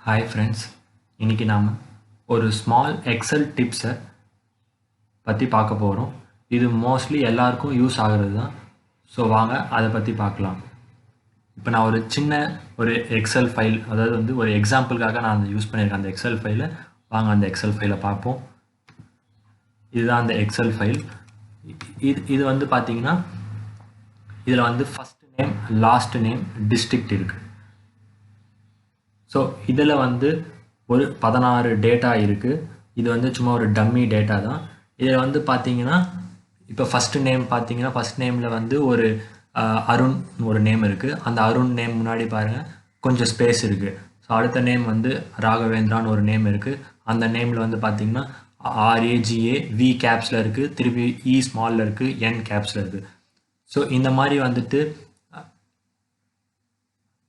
Hi friends, இன்னைக்கு நாம ஒரு ஸ்மால் எக்ஸல் டிப்ஸை பற்றி பார்க்க போகிறோம். இது மோஸ்ட்லி எல்லாருக்கும் யூஸ் ஆகிறது தான். ஸோ வாங்க அதை பற்றி பார்க்கலாம். இப்போ நான் ஒரு சின்ன ஒரு எக்ஸல் ஃபைல், அதாவது வந்து ஒரு எக்ஸாம்பிளுக்காக நான் அந்த யூஸ் பண்ணியிருக்கேன் அந்த எக்ஸல் ஃபைலை. வாங்க அந்த எக்ஸல் ஃபைலை பார்ப்போம். இதுதான் அந்த எக்ஸல் ஃபைல். இது வந்து பார்த்தீங்கன்னா இதில் வந்து first name, last name, district இருக்குது. ஸோ இதில் வந்து ஒரு 16 டேட்டா இருக்குது. இது வந்து சும்மா ஒரு டம்மி டேட்டா தான். இதில் வந்து பார்த்தீங்கன்னா இப்போ ஃபஸ்ட்டு நேம் பார்த்தீங்கன்னா ஃபஸ்ட் நேமில் வந்து ஒரு அருண் ஒரு நேம் இருக்குது. அந்த அருண் நேம் முன்னாடி பாருங்கள் கொஞ்சம் ஸ்பேஸ் இருக்குது. ஸோ அடுத்த நேம் வந்து ராகவேந்திரான்னு ஒரு நேம் இருக்குது. அந்த நேமில் வந்து பார்த்தீங்கன்னா RAGA V கேப்ஸில் இருக்குது, திருப்பி E ஸ்மாலில் இருக்குது, N கேப்ஸில் இருக்குது. ஸோ இந்த மாதிரி வந்துட்டு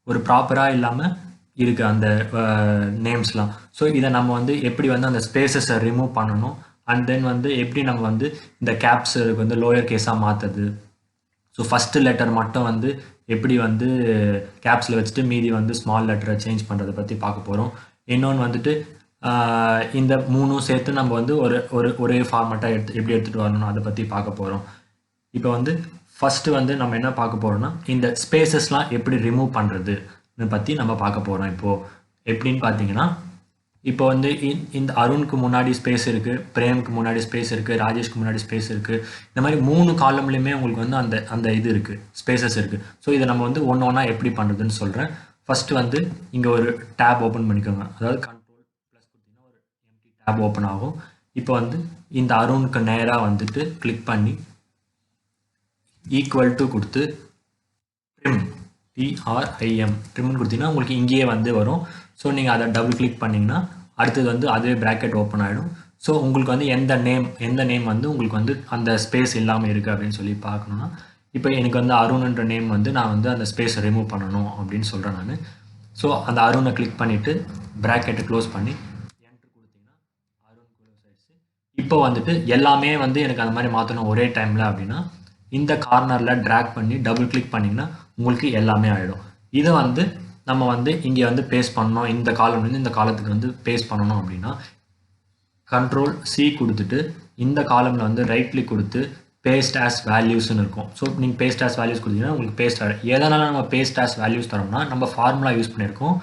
ஒரு ப்ராப்பராக இல்லாமல் இருக்குது அந்த நேம்ஸ்லாம். ஸோ இதை நம்ம வந்து எப்படி வந்து அந்த ஸ்பேசஸை ரிமூவ் பண்ணணும், அண்ட் தென் வந்து எப்படி நம்ம வந்து இந்த கேப்ஸுக்கு வந்து லோயர் கேஸாக மாற்றுறது. ஸோ ஃபஸ்ட்டு லெட்டர் மட்டும் வந்து எப்படி வந்து கேப்ஸில் வச்சுட்டு மீதி வந்து ஸ்மால் லெட்டரை சேஞ்ச் பண்ணுறதை பற்றி பார்க்க போகிறோம். இன்னொன்று வந்துட்டு இந்த மூணும் சேர்த்து நம்ம வந்து ஒரே ஃபார்மேட்டாக எப்படி எடுத்துகிட்டு வரணும் அதை பற்றி பார்க்க போகிறோம். இப்போ வந்து ஃபஸ்ட்டு வந்து நம்ம என்ன பார்க்க போகிறோம்னா இந்த ஸ்பேசஸ்லாம் எப்படி ரிமூவ் பண்ணுறதுன்னு பற்றி நம்ம பார்க்க போகிறோம். இப்போது எப்படின்னு பார்த்தீங்கன்னா இப்போ வந்து இந்த அருணுக்கு முன்னாடி ஸ்பேஸ் இருக்குது, பிரேமுக்கு முன்னாடி ஸ்பேஸ் இருக்குது, ராஜேஷ்க்கு முன்னாடி ஸ்பேஸ் இருக்குது. இந்த மாதிரி 3 காலம்லையுமே உங்களுக்கு வந்து அந்த இது இருக்குது, ஸ்பேசஸ் இருக்குது. ஸோ இதை நம்ம வந்து ஒன்று ஒன்றா எப்படி பண்ணுறதுன்னு சொல்கிறேன். ஃபஸ்ட்டு வந்து இங்கே ஒரு டேப் ஓப்பன் பண்ணிக்கோங்க. அதாவது கண்ட்ரோல் ப்ளஸ் கொடுத்தீங்கன்னா ஒரு எம்டி டேப் ஓப்பன் ஆகும். இப்போ வந்து இந்த அருணுக்கு நேராக வந்துட்டு கிளிக் பண்ணி ஈக்குவல் டு கொடுத்து ட்ரிம் ட்ரிம்னு கொடுத்தீங்கன்னா உங்களுக்கு இங்கேயே வந்து வரும். ஸோ நீங்கள் அதை டபுள் கிளிக் பண்ணிங்கன்னா அடுத்தது வந்து அதுவே ப்ராக்கெட் ஓப்பன் ஆகிடும். ஸோ உங்களுக்கு வந்து எந்த நேம் வந்து உங்களுக்கு வந்து அந்த ஸ்பேஸ் இல்லாமல் இருக்குது அப்படின்னு சொல்லி பார்க்கணுன்னா, இப்போ எனக்கு வந்து அருண்ன்ற நேம் வந்து நான் வந்து அந்த ஸ்பேஸை ரிமூவ் பண்ணணும் அப்படின்னு சொல்கிறேன் நான். ஸோ அந்த அருணை கிளிக் பண்ணிவிட்டு ப்ராக்கெட்டை க்ளோஸ் பண்ணி என்ட்ரு கொடுத்தீங்கன்னா அருண் க்ளோஸ் ஆகிடுச்சு. இப்போ வந்துட்டு எல்லாமே வந்து எனக்கு அந்த மாதிரி மாற்றணும் ஒரே டைமில் அப்படின்னா இந்த கார்னரில் ட்ராக் பண்ணி டபுள் கிளிக் பண்ணிங்கன்னா உங்களுக்கு எல்லாமே ஆகிடும். இதை வந்து நம்ம வந்து இங்கே வந்து பேஸ்ட் பண்ணணும், இந்த காலம்லேருந்து இந்த காலத்துக்கு வந்து பேஸ்ட் பண்ணணும் அப்படின்னா கண்ட்ரோல் C கொடுத்துட்டு இந்த காலமில் வந்து ரைட் கிளிக் கொடுத்து பேஸ்ட் ஆஸ் வேல்யூஸ்ன்னு இருக்கும். ஸோ நீங்கள் பேஸ்ட் ஆஸ் வேல்யூஸ் கொடுத்தீங்கன்னா உங்களுக்கு பேஸ்ட் ஆகிடும். எதனால் நம்ம பேஸ்ட் ஆஸ் வேல்யூஸ் தரோம்னா நம்ம ஃபார்முலா யூஸ் பண்ணியிருக்கோம்.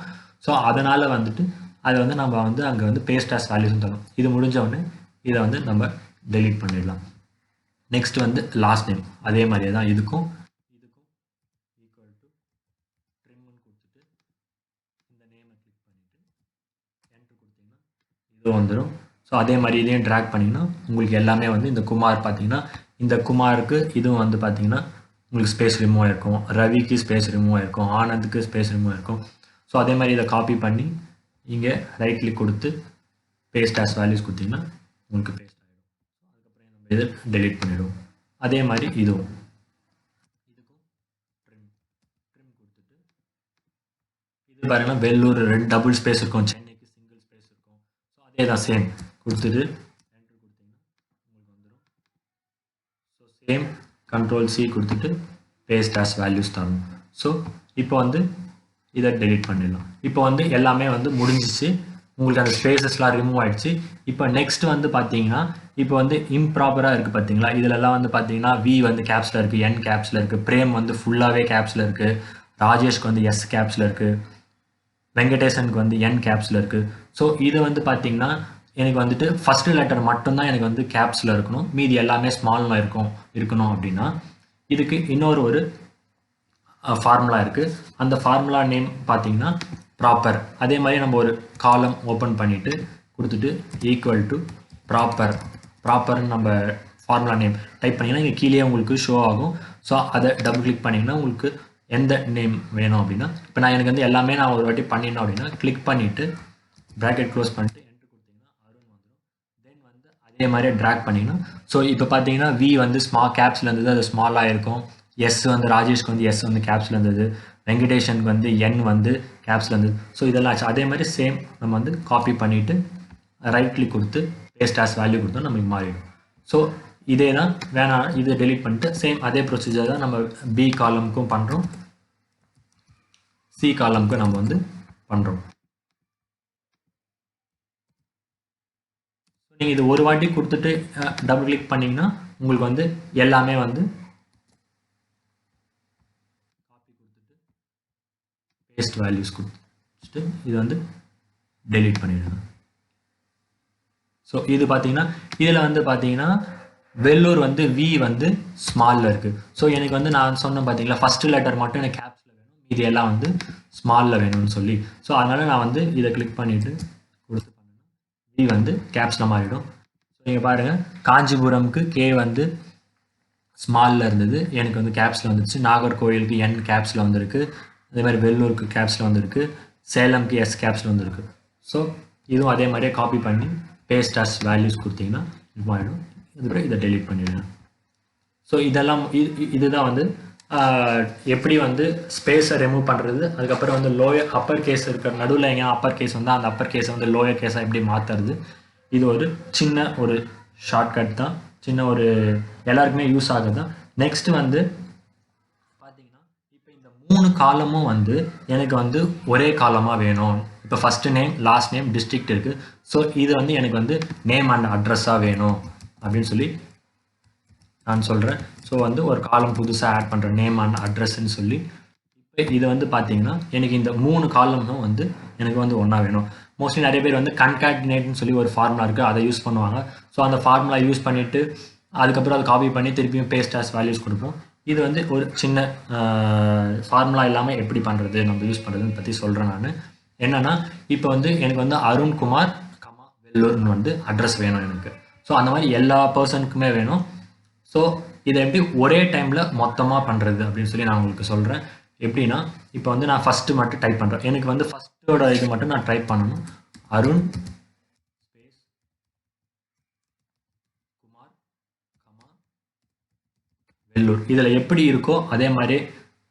ஸோ அதனால் வந்துட்டு அதை வந்து நம்ம வந்து அங்கே வந்து பேஸ்ட் ஆஸ் வேல்யூஸ்ன்னு தரோம். இது முடிஞ்ச உடனே இதை வந்து நம்ம டெலீட் பண்ணிடலாம். நெக்ஸ்ட் வந்து லாஸ்ட் நேம் அதே மாதிரியே தான் இதுக்கும் ஈக்குவல் டு ட்ரிம்னு கொடுத்துட்டு இந்த நேமை கிளிக் பண்ணிவிட்டு என்ட்ரு கொடுத்தீங்கன்னா இது வந்துடும். ஸோ அதே மாதிரி இதையும் ட்ராக் பண்ணிங்கன்னா உங்களுக்கு எல்லாமே வந்து இந்த குமார் பார்த்தீங்கன்னா இந்த குமாருக்கு இதுவும் வந்து பார்த்தீங்கன்னா உங்களுக்கு ஸ்பேஸ் ரிமூவ் ஆகிருக்கும், ரவிக்கு ஸ்பேஸ் ரிமூவ் ஆகிருக்கும், ஆனந்துக்கு ஸ்பேஸ் ரிமூவ் ஆகிருக்கும். ஸோ அதே மாதிரி இதை காப்பி பண்ணி இங்கே ரைட் கிளிக் கொடுத்து பேஸ்ட் ஆஸ் வேல்யூஸ் கொடுத்தீங்கன்னா உங்களுக்கு பேஸ்ட் ஆகிடும். அதுக்கப்புறம் நம்ம இதை டெலீட் பண்ணிவிடுவோம். அதே மாதிரி இதுக்கும் ட்ரிம் கொடுத்துட்டு இது பாருங்கன்னா வெள்ளூர் 2 டபுள் ஸ்பேஸ் இருக்கும், சென்னைக்கு சிங்கிள் ஸ்பேஸ் இருக்கும். ஸோ அதே தான் சேம் கொடுத்துட்டு என்ட்ரு கொடுத்தீங்கன்னா உங்களுக்கு வந்துடும். ஸோ சேம் கண்ட்ரோல் C கொடுத்துட்டு பேஸ்ட் ஆஸ் வேல்யூஸ் தரணும். ஸோ இப்போ வந்து இதை டெலீட் பண்ணிடலாம். இப்போ வந்து எல்லாமே வந்து முடிஞ்சிச்சு, உங்களுக்கு அந்த ஸ்பேசஸ்லாம் ரிமூவ் ஆகிடுச்சு. இப்போ நெக்ஸ்ட் வந்து பார்த்தீங்கன்னா இப்போ வந்து இம்ப்ராப்பராக இருக்குது பார்த்தீங்களா, இதிலெல்லாம் வந்து பார்த்தீங்கன்னா V வந்து கேப்ஸில் இருக்குது, N கேப்ஸில் இருக்குது, பிரேம் வந்து ஃபுல்லாகவே கேப்ஸில் இருக்குது, ராஜேஷ்க்கு வந்து S கேப்ஸில் இருக்குது, வெங்கடேசனுக்கு வந்து N கேப்ஸில் இருக்குது. ஸோ இது வந்து பார்த்தீங்கன்னா எனக்கு வந்துட்டு ஃபஸ்ட்டு லெட்டர் மட்டும்தான் எனக்கு வந்து கேப்ஸில் இருக்கணும், மீதி எல்லாமே ஸ்மாலில் இருக்கணும் அப்படின்னா இதுக்கு இன்னொரு ஃபார்முலா இருக்குது. அந்த ஃபார்முலா நேம் பார்த்தீங்கன்னா ப்ராப்பர். அதே மாதிரி நம்ம ஒரு காலம் ஓப்பன் பண்ணிவிட்டு கொடுத்துட்டு ஈக்குவல் டு ப்ராப்பர்னு நம்ம ஃபார்முலா நேம் டைப் பண்ணிங்கன்னா இங்கே கீழே உங்களுக்கு ஷோ ஆகும். ஸோ அதை டபுள் கிளிக் பண்ணிங்கன்னா உங்களுக்கு எந்த நேம் வேணும் அப்படின்னா இப்போ எனக்கு வந்து எல்லாமே நான் ஒரு வாட்டி பண்ணிடணும் அப்படின்னா கிளிக் பண்ணிவிட்டு ப்ராக்கெட் க்ளோஸ் பண்ணிட்டு என்ட்ரு கொடுத்தீங்கன்னா அருண் வந்துடும். தென் வந்து அதே மாதிரியே ட்ராக் பண்ணிங்கன்னா ஸோ இப்போ பார்த்தீங்கன்னா V வந்து கேப்ஸில் இருந்தது, அது ஸ்மாலாக இருக்கும். S வந்து ராஜேஷ்க்கு வந்து S வந்து கேப்ஸில் இருந்தது, வெங்கடேஷனுக்கு வந்து N வந்து கேப்ஸில் இருந்தது. ஸோ இதெல்லாம் ஆச்சு. அதே மாதிரி சேம் நம்ம வந்து காப்பி பண்ணிவிட்டு ரைட் கிளிக் கொடுத்து பேஸ்ட் ஆஸ் வேல்யூ கொடுத்தோம், நமக்கு மாறிடும். ஸோ இதே தான் வேணாம், இதை டெலீட் பண்ணிட்டு சேம் அதே ப்ரொசீஜர் தான் நம்ம B காலமுக்கும் பண்ணுறோம், C காலமுக்கும் நம்ம வந்து பண்ணுறோம். நீங்கள் இது ஒரு வாட்டி கொடுத்துட்டு டபுள் கிளிக் பண்ணிங்கன்னா உங்களுக்கு வந்து எல்லாமே வந்து காப்பி கொடுத்துட்டு பேஸ்ட் வேல்யூஸ் கொடுத்துட்டு இது வந்து டெலீட் பண்ணிடுங்க. ஸோ இது பார்த்தீங்கன்னா இதில் வந்து பார்த்தீங்கன்னா வெள்ளூர் வந்து வி வந்து ஸ்மாலில் இருக்குது. ஸோ எனக்கு வந்து நான் சொன்னேன் பார்த்தீங்களா ஃபஸ்ட்டு லெட்டர் மட்டும் எனக்கு கேப்ஸில் வேணும், இது எல்லாம் வந்து ஸ்மாலில் வேணும்னு சொல்லி. ஸோ அதனால் நான் வந்து இதை கிளிக் பண்ணிவிட்டு கொடுத்து பண்ணேன்னா வி வந்து கேப்ஸில் மாறிடும். ஸோ நீங்கள் பாருங்கள் காஞ்சிபுரம்க்கு கே வந்து ஸ்மாலில் இருந்தது, எனக்கு வந்து கேப்ஸில் வந்துருச்சு. நாகர்கோவிலுக்கு என் கேப்ஸில் வந்திருக்கு, அதே மாதிரி வெள்ளூருக்கு கேப்ஸில் வந்திருக்கு, சேலம்க்கு எஸ் கேப்ஸில் வந்திருக்கு. ஸோ இதுவும் அதே மாதிரியே காப்பி பண்ணி பேஸ்ட் அஸ் வேல்யூஸ் கொடுத்தீங்கன்னா இது ஆகிடும். அதுக்கப்புறம் இதை டெலீட் பண்ணிவிடுங்க. ஸோ இதெல்லாம் இதுதான் வந்து எப்படி வந்து ஸ்பேஸை ரிமூவ் பண்ணுறது, அதுக்கப்புறம் வந்து லோயர் அப்பர் கேஸ் இருக்கிற நடுவில் எங்கே அப்பர் கேஸ் வந்து அந்த அப்பர் கேஸை வந்து லோயர் கேஸாக எப்படி மாற்றுறது. இது ஒரு சின்ன ஒரு ஷார்ட்கட் தான், சின்ன ஒரு எல்லாருக்குமே யூஸ் ஆகுது தான். நெக்ஸ்ட்டு வந்து பார்த்தீங்கன்னா இப்போ இந்த 3 காலமும் வந்து எனக்கு வந்து ஒரே காலமாக வேணும். இப்போ first name, last name, district இருக்குது. ஸோ இது வந்து எனக்கு வந்து நேம் அண்ட் அட்ரஸாக வேணும் அப்படின்னு சொல்லி நான் சொல்கிறேன். ஸோ வந்து ஒரு காலம் புதுசாக ஆட் பண்ணுறேன், நேம் அண்ட் அட்ரஸ்ன்னு சொல்லி. இப்போ இது வந்து பார்த்தீங்கன்னா எனக்கு இந்த 3 காலமும் வந்து எனக்கு வந்து ஒன்றா வேணும். மோஸ்ட்லி நிறைய பேர் வந்து கன்காட்டினேட்னு சொல்லி ஒரு ஃபார்முலா இருக்குது, அதை யூஸ் பண்ணுவாங்க. ஸோ அந்த ஃபார்முலா யூஸ் பண்ணிவிட்டு அதுக்கப்புறம் அதை காப்பி பண்ணி திருப்பியும் பேஸ்ட் ஆஸ் வேல்யூஸ் கொடுப்போம். இது வந்து ஒரு சின்ன ஃபார்முலா இல்லாமல் எப்படி பண்ணுறது நம்ம யூஸ் பண்ணுறதுன்னு பற்றி சொல்கிறேன் நான். என்னென்னா இப்போ வந்து எனக்கு வந்து அருண்குமார் வெள்ளூர்னு வந்து அட்ரஸ் வேணும் எனக்கு. ஸோ அந்த மாதிரி எல்லா பர்சனுக்குமே வேணும். ஸோ இதை எப்படி ஒரே டைமில் மொத்தமாக பண்ணுறது அப்படின்னு சொல்லி நான் உங்களுக்கு சொல்கிறேன். எப்படின்னா இப்போ வந்து நான் ஃபஸ்ட்டு மட்டும் டைப் பண்ணுறேன். எனக்கு வந்து ஃபஸ்ட்டோட இது மட்டும் நான் டைப் பண்ணணும், அருண் ஸ்பேஸ் குமார் கமா வெள்ளூர். இதில் எப்படி இருக்கோ அதே மாதிரி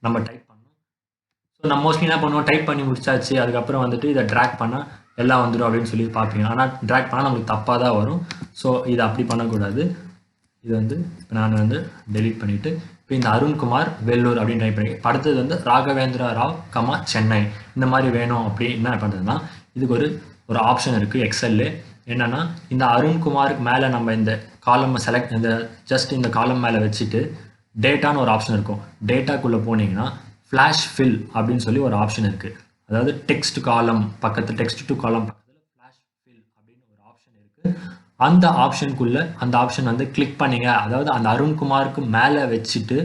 நம்ம டைப் பண்ணணும். ஸோ நம்ம மோஸ்ட்லி என்ன பண்ணுவோம், டைப் பண்ணி முடிச்சாச்சு அதுக்கப்புறம் வந்துட்டு இதை ட்ராக் பண்ணால் எல்லாம் வந்துடும் அப்படின்னு சொல்லி பார்ப்பீங்க. ஆனால் ட்ராக் பண்ணால் நம்மளுக்கு தப்பாக தான் வரும். ஸோ இதை அப்படி பண்ணக்கூடாது. இது வந்து இப்போ நான் வந்து டெலீட் பண்ணிவிட்டு இப்போ இந்த அருண்குமார் வெள்ளூர் அப்படின்னு டைப் பண்ணி அடுத்தது வந்து ராகவேந்திர ராவ் கமா சென்னை இந்த மாதிரி வேணும். அப்படி என்ன பண்ணுறதுன்னா இதுக்கு ஒரு ஆப்ஷன் இருக்குது எக்ஸல்ல. என்னென்னா இந்த அருண்குமாருக்கு மேலே நம்ம இந்த காலம் செலக்ட் இந்த ஜஸ்ட் இந்த காலம் மேலே வச்சுட்டு டேட்டான்னு ஒரு ஆப்ஷன் இருக்கும். டேட்டாக்குள்ளே போனீங்கன்னா ஃப்ளாஷ் ஃபில் அப்படின்னு சொல்லி ஒரு ஆப்ஷன் இருக்குது. அதாவது டெக்ஸ்ட் காலம் பக்கத்தில் டெக்ஸ்ட் டு காலம் பக்கத்தில் ஃப்ளாஷ் ஃபில் அப்படின்னு ஒரு ஆப்ஷன் இருக்குது. அந்த ஆப்ஷனுக்குள்ளே அந்த ஆப்ஷன் வந்து கிளிக் பண்ணிங்க, அதாவது அந்த அருண்குமாருக்கு மேலே வச்சுட்டு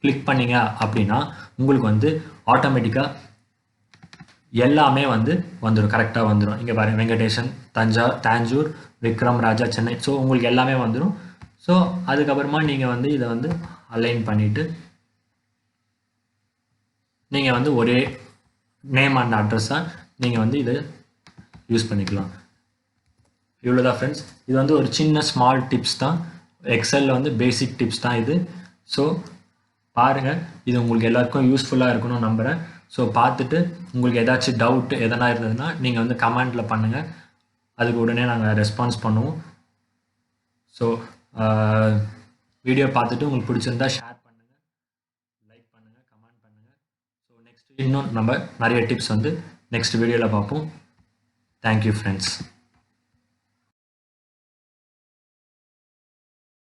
கிளிக் பண்ணிங்க அப்படின்னா உங்களுக்கு வந்து ஆட்டோமேட்டிக்காக எல்லாமே வந்து வந்துடும், கரெக்டாக வந்துடும். இங்கே பாருங்கள் வெங்கடேசன் தாஞ்சூர், விக்ரம் ராஜா சென்னை. ஸோ உங்களுக்கு எல்லாமே வந்துடும். ஸோ அதுக்கப்புறமா நீங்கள் வந்து இதை வந்து அலைன் பண்ணிவிட்டு நீங்கள் வந்து ஒரே நேம் அண்ட் அட்ரஸாக நீங்கள் வந்து இதை யூஸ் பண்ணிக்கலாம். இவ்வளோதான் ஃப்ரெண்ட்ஸ். இது வந்து ஒரு சின்ன ஸ்மால் டிப்ஸ் தான், எக்ஸலில் வந்து பேசிக் டிப்ஸ் தான் இது. ஸோ பாருங்கள், இது உங்களுக்கு எல்லாருக்கும் யூஸ்ஃபுல்லாக இருக்கணும்னு நம்புகிறேன். ஸோ பார்த்துட்டு உங்களுக்கு ஏதாச்சும் டவுட் எதனா இருந்ததுன்னா நீங்கள் வந்து கமெண்டில் பண்ணுங்கள், அதுக்கு உடனே நாங்கள் ரெஸ்பான்ஸ் பண்ணுவோம். ஸோ வீடியோ பார்த்துட்டு உங்களுக்கு பிடிச்சிருந்தா ஷேர் பண்ணுங்கள், லைக் பண்ணுங்கள், கமெண்ட் பண்ணுங்கள். ஸோ நெக்ஸ்ட் இன்னும் நம்ம நிறைய டிப்ஸ் வந்து நெக்ஸ்ட் வீடியோவில் பார்ப்போம். Thank you friends.